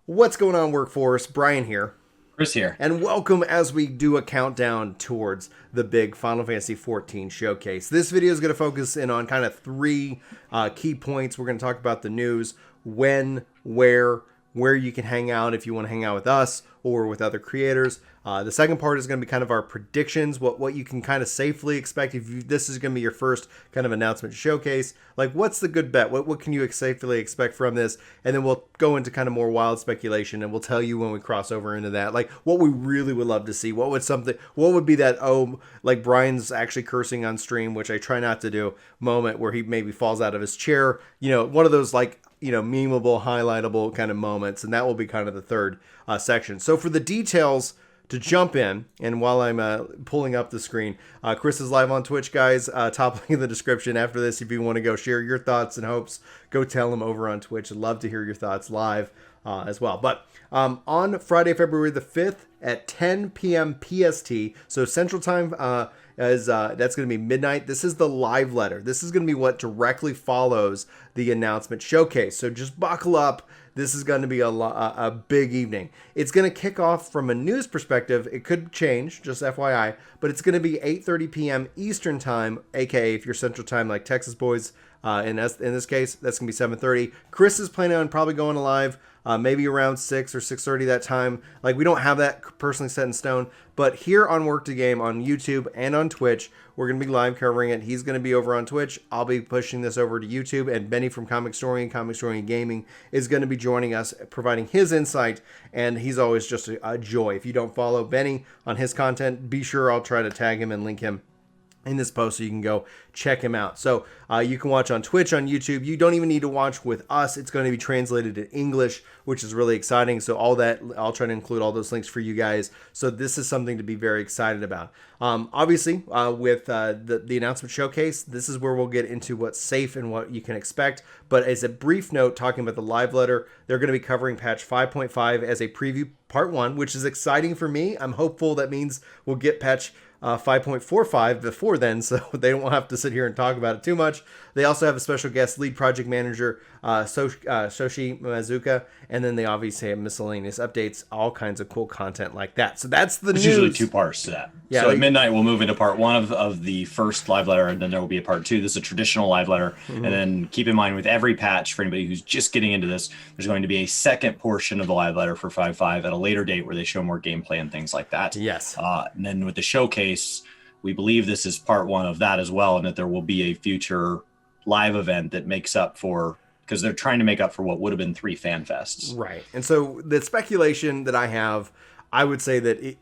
What's going on, workforce? Brian here. Chris here. And welcome as we do a countdown towards the big Final Fantasy XIV showcase. This video is going to focus in on kind of three key points. We're going to talk about the news, when, where you can hang out if you want to hang out with us or with other creators. The second part is going to be kind of our predictions, what you can kind of safely expect if this is going to be your first kind of announcement showcase. Like, what's the good bet? What can you safely expect from this? And then we'll go into kind of more wild speculation, and we'll tell you when we cross over into that, like what we really would love to see. What would be that, like Brian's actually cursing on stream, which I try not to do, moment where he maybe falls out of his chair. One of those like, memeable, highlightable kind of moments. And that will be kind of the third section. So for the details to jump in, and while I'm pulling up the screen, Chris is live on Twitch, guys. Top link in the description after this. If you want to go share your thoughts and hopes, go tell him over on Twitch. I'd love to hear your thoughts live as well. But on Friday, February the 5th at 10 p.m. PST, so Central Time, that's going to be midnight. This is the live letter. This is going to be what directly follows the announcement showcase. So just buckle up. This is going to be a big evening. It's going to kick off from a news perspective. It could change, just FYI, but it's going to be 8:30 p.m. Eastern Time, aka if you're Central Time like Texas boys. In this case, that's going to be 7:30. Chris is planning on probably going live maybe around 6 or 6:30 that time. Like, we don't have that personally set in stone, but here on Work to Game on YouTube and on Twitch, we're going to be live covering it. He's going to be over on Twitch. I'll be pushing this over to YouTube, and Benny from Comic Story Gaming is going to be joining us, providing his insight, and he's always just a joy. If you don't follow Benny on his content, be sure I'll try to tag him and link him in this post so you can go check him out. So you can watch on Twitch, on YouTube. You don't even need to watch with us. It's going to be translated to English, which is really exciting. So all that, I'll try to include all those links for you guys. So this is something to be very excited about. Obviously, with the announcement showcase, this is where we'll get into what's safe and what you can expect. But as a brief note, talking about the live letter, they're going to be covering patch 5.5 as a preview part 1, which is exciting for me. I'm hopeful that means we'll get patch 5.45 before then, so they won't have to sit here and talk about it too much. They also have a special guest, lead project manager Soshi Mazuka, and then they obviously have miscellaneous updates, all kinds of cool content like that. So that's the news. There's usually two parts to that. Yeah, so at midnight, we'll move into part 1 of the first live letter, and then there will be a part 2. This is a traditional live letter. Mm-hmm. And then keep in mind, with every patch, for anybody who's just getting into this, there's going to be a second portion of the live letter for 5.5 at a later date where they show more gameplay and things like that. Yes. And then with the showcase, we believe this is part 1 of that as well, and that there will be a future live event that makes up for, because they're trying to make up for what would have been 3 fan fests. Right. And so the speculation that I have, I would say that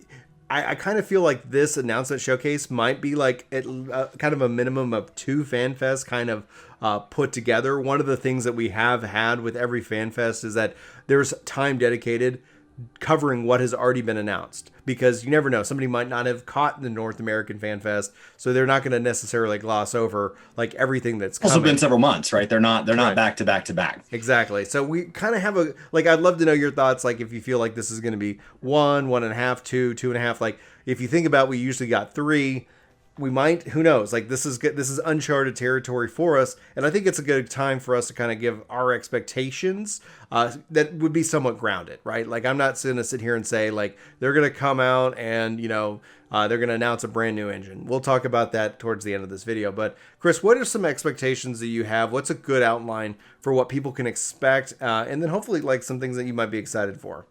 I kind of feel like this announcement showcase might be like kind of a minimum of 2 fan fests kind of put together. One of the things that we have had with every fan fest is that there's time dedicated covering what has already been announced, because you never know, somebody might not have caught the North American Fan Fest, so they're not going to necessarily gloss over like everything that's coming. Also been several months, right? They're not back to back to back. Exactly. So we kind of have I'd love to know your thoughts, like if you feel like this is going to be 1, 1.5, 2, 2.5. Like if you think about, we usually got 3. We might, who knows, like this is good. This is uncharted territory for us, and I think it's a good time for us to kind of give our expectations that would be somewhat grounded, right? Like, I'm not going to sit here and say like they're going to come out and they're going to announce a brand new engine. We'll talk about that towards the end of this video. But Chris, what are some expectations that you have? What's a good outline for what people can expect, and then hopefully like some things that you might be excited for?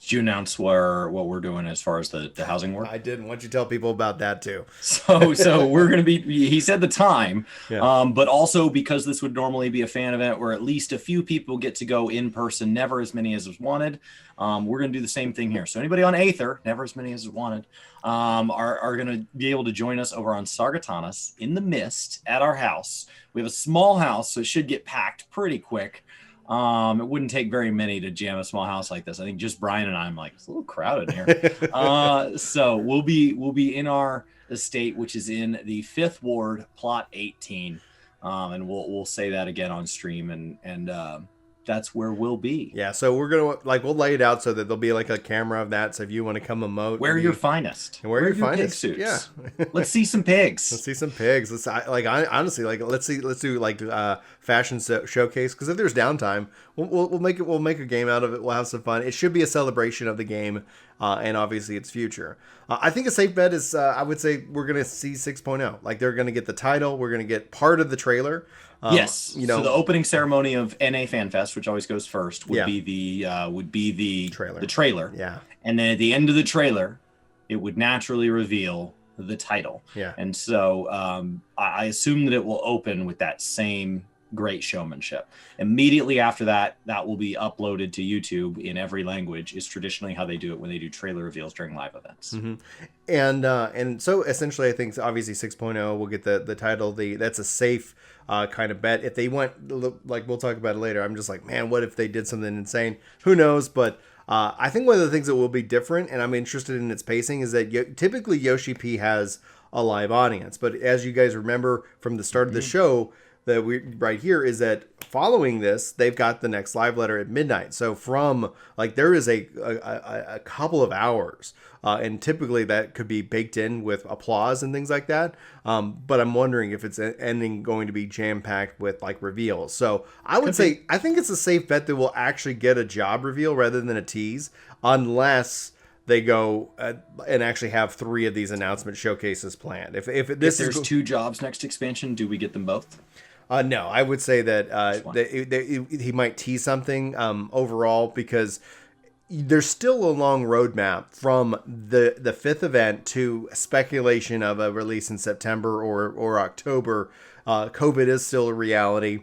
Did you announce what we're doing as far as the housing work? I didn't. Why don't you tell people about that too? So we're going to be, he said the time, yeah. But also because this would normally be a fan event where at least a few people get to go in person, never as many as was wanted. We're going to do the same thing here. So anybody on Aether, never as many as is wanted, are going to be able to join us over on Sargantans in the mist at our house. We have a small house, so it should get packed pretty quick. It wouldn't take very many to jam a small house like this. I think just Brian and I'm like, it's a little crowded here. So we'll be in our estate, which is in the 5th Ward, Plot 18. And we'll say that again on stream. And that's where we'll be. Yeah, so we're gonna we'll lay it out so that there'll be like a camera of that. So if you want to come emote, Wear your finest. Wear your pig finest suits. Yeah, let's see some pigs. Let's see some pigs. Honestly, let's do fashion showcase, because if there's downtime, we'll make a game out of it. We'll have some fun. It should be a celebration of the game, and obviously its future. I think a safe bet is I would say we're gonna see 6.0. Like, they're gonna get the title. We're gonna get part of the trailer. Yes. So the opening ceremony of NA FanFest, which always goes first, would be the trailer. The trailer. Yeah. And then at the end of the trailer, it would naturally reveal the title. Yeah. And so I assume that it will open with that same great showmanship. Immediately after that, that will be uploaded to YouTube in every language, is traditionally how they do it when they do trailer reveals during live events. Mm-hmm. And so essentially, I think obviously 6.0 will get the title. That's a safe kind of bet. If they went, we'll talk about it later, I'm just like, man, what if they did something insane? Who knows? But I think one of the things that will be different, and I'm interested in its pacing, is that typically Yoshi P has a live audience. But as you guys remember from the start of the show, that we right here is that following this, they've got the next live letter at midnight. So from there is a couple of hours, and typically that could be baked in with applause and things like that. But I'm wondering if it's ending going to be jam packed with reveals. So I would say I think it's a safe bet that we'll actually get a job reveal rather than a tease, unless they go and actually have 3 of these announcement showcases planned. If there's 2 jobs next expansion, do we get them both? No, I would say that he might tease something overall, because there's still a long roadmap from the 5th event to speculation of a release in September or October. COVID is still a reality.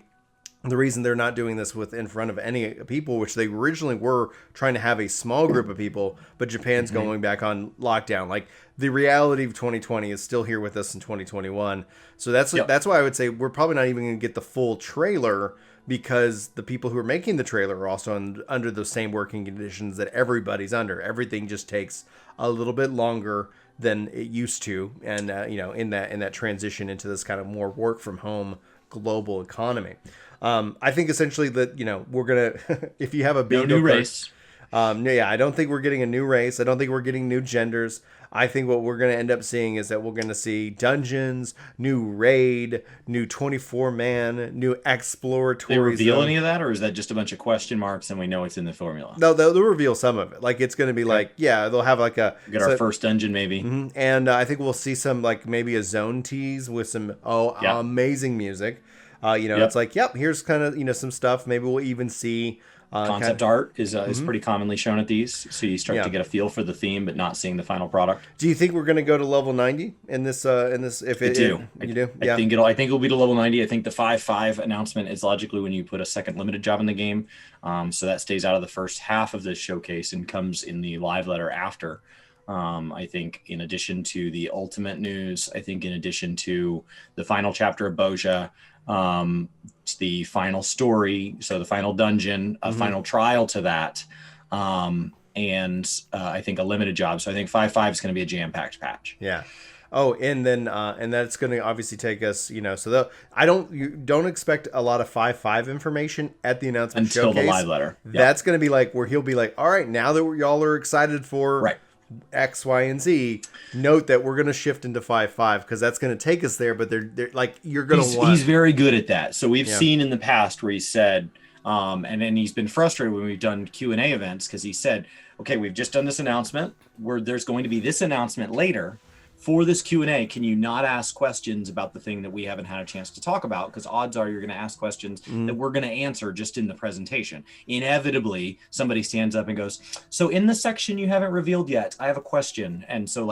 The reason they're not doing this in front of any people, which they originally were trying to have a small group of people, but Japan's going back on lockdown. The reality of 2020 is still here with us in 2021. So that's why I would say we're probably not even going to get the full trailer, because the people who are making the trailer are also under the same working conditions that everybody's under. Everything just takes a little bit longer than it used to, and in that transition into this kind of more work from home global economy. I think essentially that we're gonna if you have a bingo new race. I don't think we're getting a new race. I don't think we're getting new genders. I think what we're going to end up seeing is that we're going to see dungeons, new raid, new 24-man, new exploratory. They reveal any of that, or is that just a bunch of question marks and we know it's in the formula? No, they'll reveal some of it. It's going to be they'll have our first dungeon maybe. Mm-hmm. And I think we'll see some maybe a zone tease with some amazing music. It's here's kind of some stuff. Maybe we'll even see concept art is pretty commonly shown at these, so you start to get a feel for the theme, but not seeing the final product. Do you think we're going to go to level 90 in this? If I do. You do? I think it'll be to level 90. I think the 5.5 announcement is logically when you put a second limited job in the game, so that stays out of the first half of this showcase and comes in the live letter after. I think in addition to the ultimate news, I think in addition to the final chapter of Boja, the final story, so the final dungeon, a final trial to that, and I think a limited job. So I think 5.5 is going to be a jam-packed patch. Yeah. Oh, and then and that's going to obviously take us, you don't expect a lot of 5.5 information at the announcement until showcase. The live letter. Yep. That's going to be where he'll be all right, now that y'all are excited for X, Y, and Z, note that we're going to shift into 5.5, because that's going to take us there. But they're you're going to want. He's very good at that. So we've seen in the past where he said, and then he's been frustrated when we've done Q&A events, because he said, okay, we've just done this announcement where there's going to be this announcement later. For this Q&A, can you not ask questions about the thing that we haven't had a chance to talk about? Because odds are you're going to ask questions that we're going to answer just in the presentation. Inevitably, somebody stands up and goes, so in the section you haven't revealed yet, I have a question. And so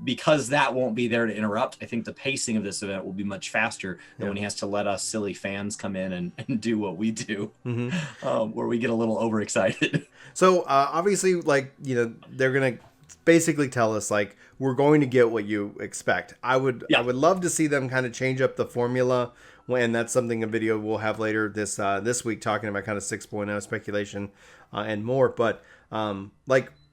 because that won't be there to interrupt, I think the pacing of this event will be much faster than when he has to let us silly fans come in and do what we do, where we get a little overexcited. So obviously, they're going to basically tell us we're going to get what you expect. I would love to see them kind of change up the formula, and that's something a video we'll have later this week, talking about kind of 6.0 speculation and more. But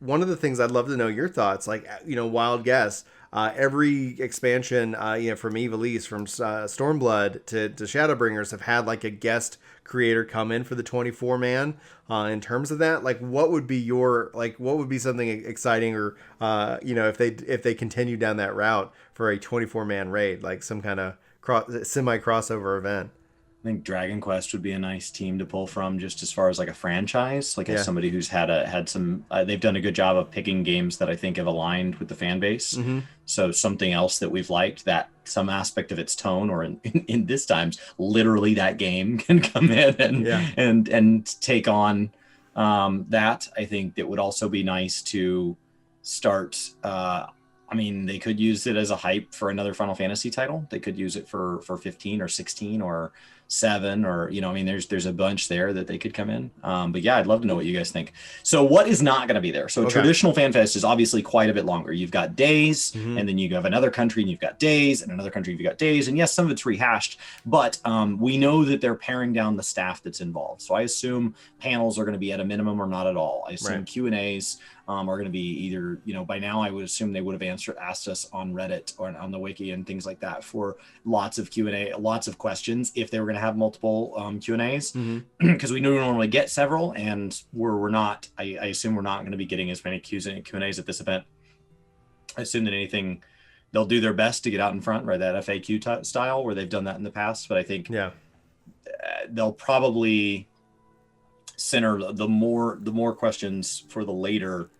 one of the things I'd love to know your thoughts, like, wild guess. Every expansion, from Ivalice, from Stormblood to Shadowbringers have had like a guest creator come in for the 24 man. In terms of that, like, what would be something exciting, or if they continue down that route for a 24 man raid, like some kind of semi crossover event. I think Dragon Quest would be a nice team to pull from, just as far as like a franchise, like as somebody who's had some, they've done a good job of picking games that I think have aligned with the fan base. Mm-hmm. So something else that we've liked, that some aspect of its tone, or in this times, literally that game can come in and take on that. I think that would also be nice to start. They could use it as a hype for another Final Fantasy title. They could use it for 15 or 16 or 7, or there's a bunch there that they could come in. But yeah, I'd love to know what you guys think. So what is not going to be there? So traditional FanFest is obviously quite a bit longer. You've got days, and then you have another country and you've got days, and another country you've got days, and yes, some of it's rehashed, but we know that they're paring down the staff that's involved. So I assume panels are going to be at a minimum or not at all. I assume Q&As are going to be either, by now I would assume they would have asked us on Reddit or on the wiki and things like that for lots of Q&A, lots of questions, if they were going to have multiple Q&As, because we normally get several, and we're not, I assume we're not going to be getting as many Q&As at this event. I assume that they'll do their best to get out in front, right? That FAQ style where they've done that in the past, but I think they'll probably center the more questions for the later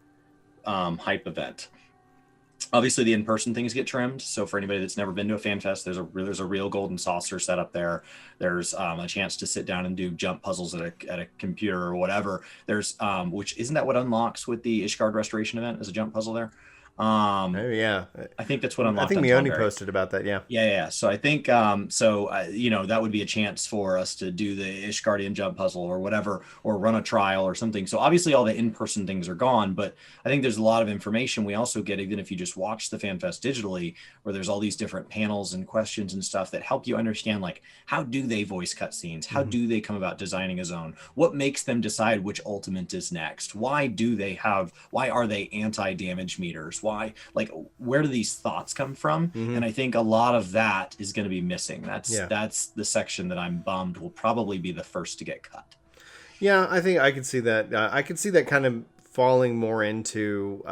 hype event. Obviously the in-person things get trimmed, so for anybody that's never been to a FanFest, there's a real golden saucer set up there. There's a chance to sit down and do jump puzzles at a computer or whatever. There's which isn't that what unlocks with the Ishgard restoration event, as a jump puzzle there? Maybe, yeah. I think that's what unlocked. I think Mione posted about that. Yeah. So I think that would be a chance for us to do the Ishgardian jump puzzle or whatever, or run a trial or something. So obviously all the in-person things are gone, but I think there's a lot of information we also get, even if you just watch the FanFest digitally, where there's all these different panels and questions and stuff that help you understand, like, how do they voice cutscenes? How do they come about designing a zone? What makes them decide which ultimate is next? Why are they anti-damage meters? Why, like, where do these thoughts come from? And I think a lot of that is going to be missing. That's the section that I'm bummed will probably be the first to get cut. Yeah, I think I could see that. I could see that kind of falling more into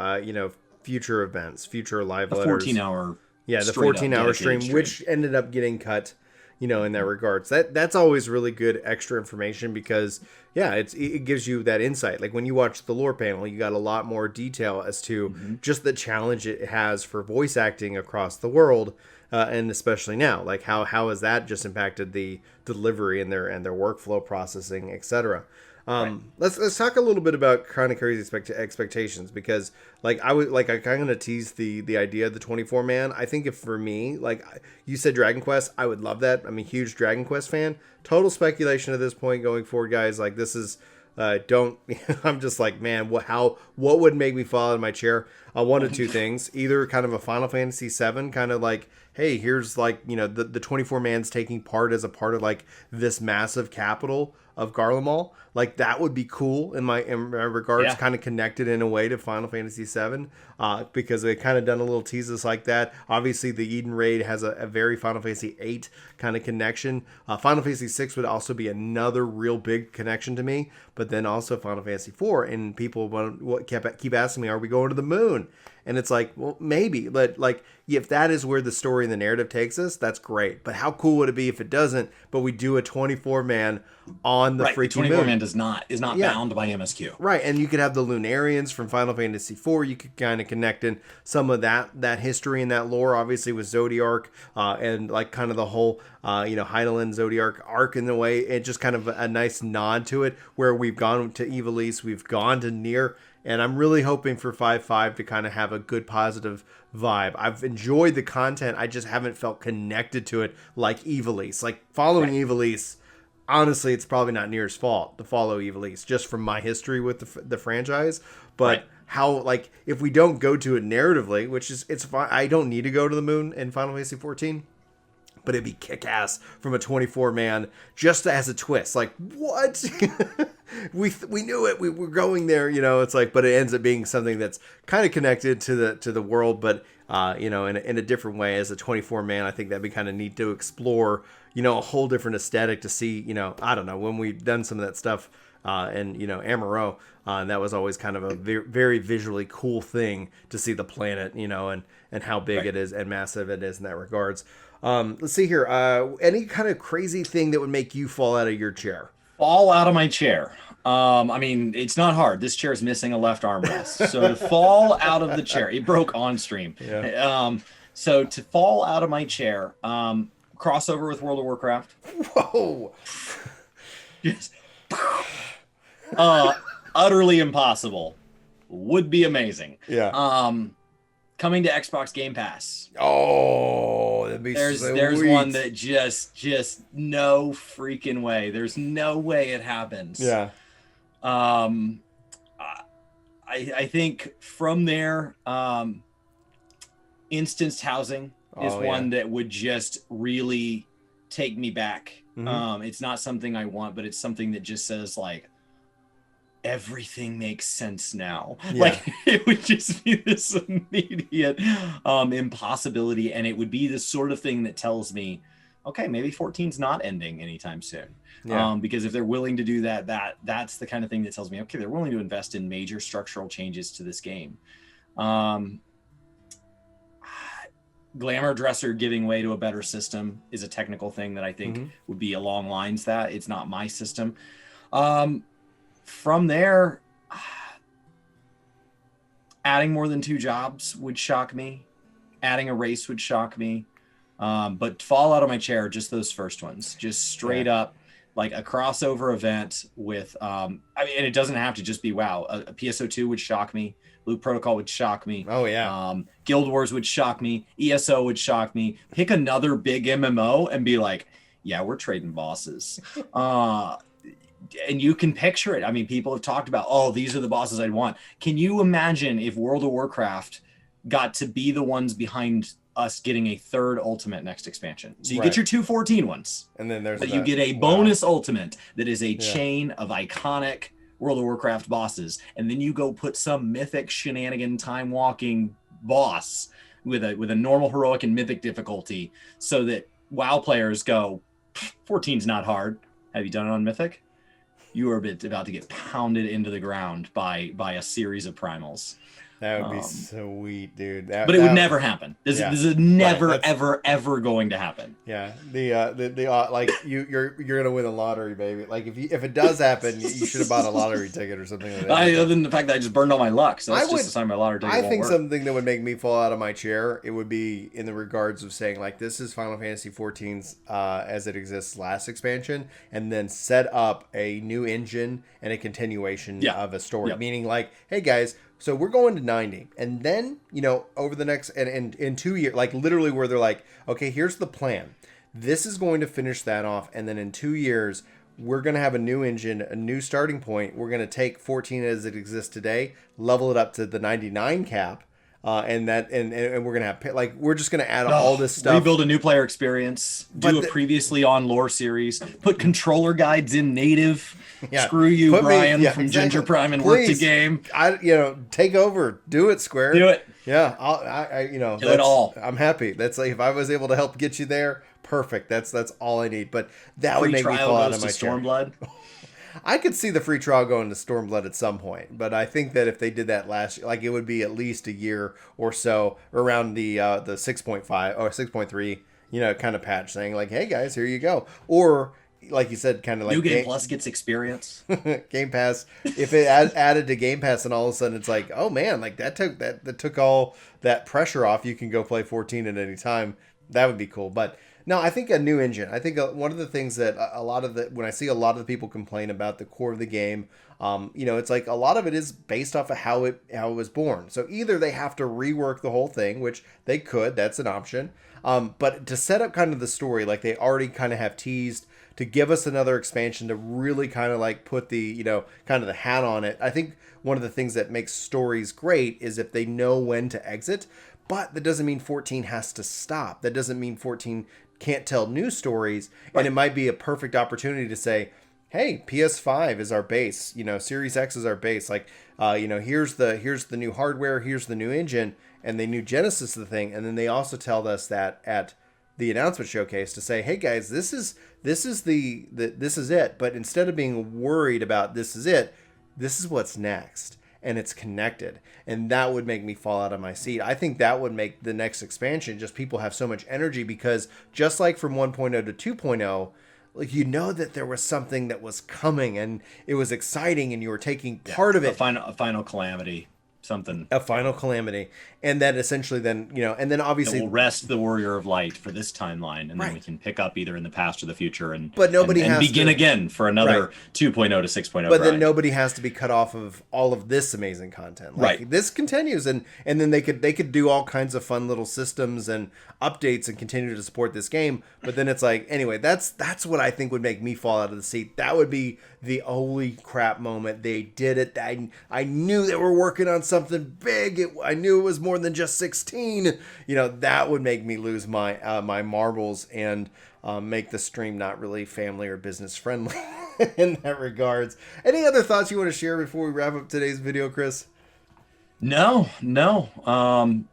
future events, future live letters. 14-hour. Yeah, the 14-hour stream, which ended up getting cut, in that regards. That's always really good extra information, because it gives you that insight. Like when you watch the lore panel, you got a lot more detail as to just the challenge it has for voice acting across the world, and especially now, like how has that just impacted the delivery and their workflow processing, etc. Let's talk a little bit about kind of crazy expectations, because I'm going to tease the idea of the 24 man. I think if for me, like you said, Dragon Quest, I would love that. I'm a huge Dragon Quest fan. Total speculation at this point going forward, guys. Like this is I'm just like, man, what would make me fall out of my chair? One of two things: either kind of a Final Fantasy VII, kind of like, hey, here's like, the 24 man's taking part as a part of like this massive capital of Garlemald. Like that would be cool in my regards, kind of connected in a way to Final Fantasy VII, because they kind of done a little teases like that. Obviously, the Eden Raid has a very Final Fantasy VIII kind of connection. Final Fantasy VI would also be another real big connection to me, but then also Final Fantasy IV. And people keep asking me, are we going to the moon? And it's like, well, maybe, but like, if that is where the story and the narrative takes us, that's great. But how cool would it be if it doesn't? But we do a 24 man on the freaking moon. 24 man is not bound by MSQ. Right, and you could have the Lunarians from Final Fantasy IV. You could kind of connect in some of that history and that lore, obviously with Zodiark, and like kind of the whole Hydaelyn Zodiark arc in a way. It's just kind of a nice nod to it, where we've gone to Ivalice, we've gone to Nier. And I'm really hoping for 5.5 to kind of have a good positive vibe. I've enjoyed the content. I just haven't felt connected to it like Ivalice. Like following Ivalice, honestly, it's probably not Nier's fault to follow Ivalice, just from my history with the franchise. But how, like, if we don't go to it narratively, which is, it's fine. I don't need to go to the moon in Final Fantasy XIV. but it'd be kick-ass from a 24-man just as a twist. Like, what? we knew it. We were going there, you know. It's like, but it ends up being something that's kind of connected to the world, but you know, in a different way. As a 24-man, I think that'd be kind of neat to explore, you know, a whole different aesthetic to see, you know, I don't know, when we've done some of that stuff and, you know, Amarillo, and that was always kind of a very visually cool thing to see the planet, you know, and how big it is and massive it is in that regards. Let's see here. Any kind of crazy thing that would make you fall out of your chair? Fall out of my chair. I mean, it's not hard. This chair is missing a left armrest. So to fall out of the chair, it broke on stream. Yeah. So to fall out of my chair, crossover with World of Warcraft. Whoa. Just utterly impossible. Would be amazing. Yeah. Coming to Xbox Game Pass. Oh, that'd be there's one that just no freaking way. There's no way it happens. Yeah. I think from there, instanced housing is one that would just really take me back. Mm-hmm. It's not something I want, but it's something that just says like, everything makes sense now. Yeah. Like it would just be this immediate impossibility, and it would be the sort of thing that tells me, okay, maybe 14's not ending anytime soon. Yeah. Because if they're willing to do that's the kind of thing that tells me, okay, they're willing to invest in major structural changes to this game. Glamour Dresser giving way to a better system is a technical thing that I think would be along lines that it's not my system. From there, adding more than 2 jobs would shock me. Adding a race would shock me. But fall out of my chair, just those first ones. Just straight up, like a crossover event with, I mean, and it doesn't have to just be WoW. A PSO2 would shock me. Loop Protocol would shock me. Oh, yeah. Guild Wars would shock me. ESO would shock me. Pick another big MMO and be like, yeah, we're trading bosses. And you can picture it. I mean, people have talked about, oh, these are the bosses I'd want. Can you imagine if World of Warcraft got to be the ones behind us getting a 3rd ultimate next expansion? So you get your 2 14 ones. And then there's you get a bonus ultimate that is a chain of iconic World of Warcraft bosses. And then you go put some mythic shenanigan time walking boss with a normal heroic and mythic difficulty so that WoW players go, 14's not hard. Have you done it on mythic? You are about to get pounded into the ground by a series of primals. That would be sweet, dude. But it would never happen. This is never, ever going to happen. Yeah, the like you're gonna win a lottery, baby. Like if it does happen, you should have bought a lottery ticket or something like that. Other than the fact that I just burned all my luck, so that's just a sign my lottery ticket I think won't work. something that would make me fall out of my chair, it would be in the regards of saying like this is Final Fantasy XIV's as it exists last expansion, and then set up a new engine and a continuation of a story. Meaning like, hey guys. So we're going to 90, and then, you know, over the next, and in 2 years, like literally where they're like, okay, here's the plan. This is going to finish that off, and then in 2 years, we're going to have a new engine, a new starting point. We're going to take 14 as it exists today, level it up to the 99 cap, and we're going to have, like, we're just going to add all this stuff. Rebuild a new player experience, do a previously on lore series, put controller guides in native. Yeah. Screw you, Brian, from Ginger Prime and Work to Game. Take over. Do it, Square. Do it. Yeah, I do it all. I'm happy. That's like if I was able to help get you there, perfect. That's all I need. But that would make me fall out of my chair. Stormblood. I could see the free trial going to Stormblood at some point, but I think that if they did that last year, like it would be at least a year or so around the 6.5 or 6.3, you know, kind of patch saying like, hey guys, here you go, or like you said, kind of like New Game Plus gets experience. Game Pass. If it added to Game Pass, and all of a sudden it's like, oh man, like that took all that pressure off. You can go play 14 at any time. That would be cool. But no, I think a new engine. I think one of the things that when I see a lot of the people complain about the core of the game, you know, it's like a lot of it is based off of how it was born. So either they have to rework the whole thing, which they could. That's an option. But to set up kind of the story, like they already kind of have teased, to give us another expansion to really kind of like put the, you know, kind of the hat on it. I think one of the things that makes stories great is if they know when to exit, but that doesn't mean 14 has to stop. That doesn't mean 14 can't tell new stories, and it might be a perfect opportunity to say, hey, PS5 is our base, Series X is our base, like, here's the new hardware, here's the new engine, and they knew Genesis of the thing, and then they also tell us that at the announcement showcase to say, hey guys, this is it, but instead of being worried about this is it, this is what's next, and it's connected, and that would make me fall out of my seat. I think that would make the next expansion just people have so much energy, because just like from 1.0 to 2.0, like, that there was something that was coming and it was exciting and you were taking part of it. A final calamity. Something. A final calamity. And that essentially then, and then obviously we'll rest the Warrior of Light for this timeline, and then we can pick up either in the past or the future, and begin again for another 2.0 to 6.0. But then nobody has to be cut off of all of this amazing content. Like, this continues, and then they could do all kinds of fun little systems and updates and continue to support this game. But then it's like, anyway, that's what I think would make me fall out of the seat. That would be the holy crap moment. They did it. I knew they were working on something big. I knew it was more than just 16. That would make me lose my my marbles and make the stream not really family or business friendly in that regards. Any other thoughts you want to share before we wrap up today's video, Chris? No.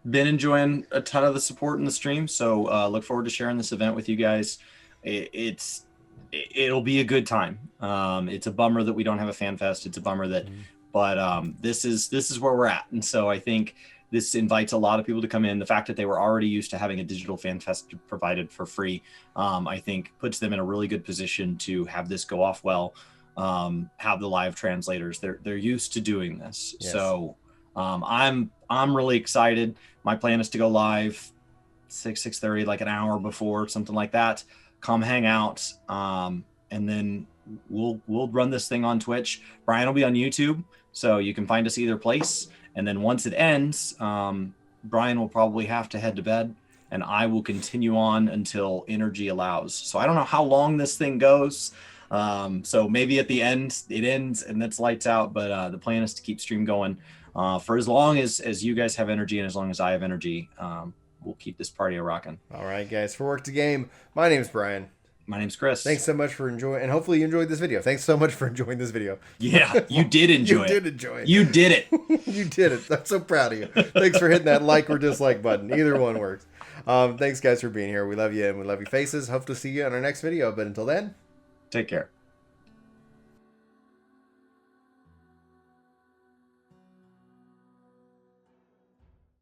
Been enjoying a ton of the support in the stream, so look forward to sharing this event with you guys. It'll be a good time. It's a bummer that we don't have a FanFest. It's a bummer that, but this is where we're at, and so I think this invites a lot of people to come in. The fact that they were already used to having a digital FanFest provided for free, I think puts them in a really good position to have this go off well. Have the live translators. They're used to doing this, so. I'm really excited. My plan is to go live 6:30, like an hour before, something like that. Come hang out, and then we'll run this thing on Twitch. Brian will be on YouTube, so you can find us either place. And then once it ends, Brian will probably have to head to bed, and I will continue on until energy allows. So I don't know how long this thing goes. So maybe at the end it ends and it's lights out, but the plan is to keep stream going. For as long as you guys have energy and as long as I have energy, we'll keep this party a rocking. All right, guys. For Work to Game, my name's Brian. My name's Chris. Thanks so much for enjoying, and hopefully you enjoyed this video. Thanks so much for enjoying this video. Yeah, you did enjoy it. You did enjoy it. You did it. You did it. I'm so proud of you. Thanks for hitting that like or dislike button. Either one works. Thanks, guys, for being here. We love you, and we love your faces. Hope to see you on our next video. But until then, take care.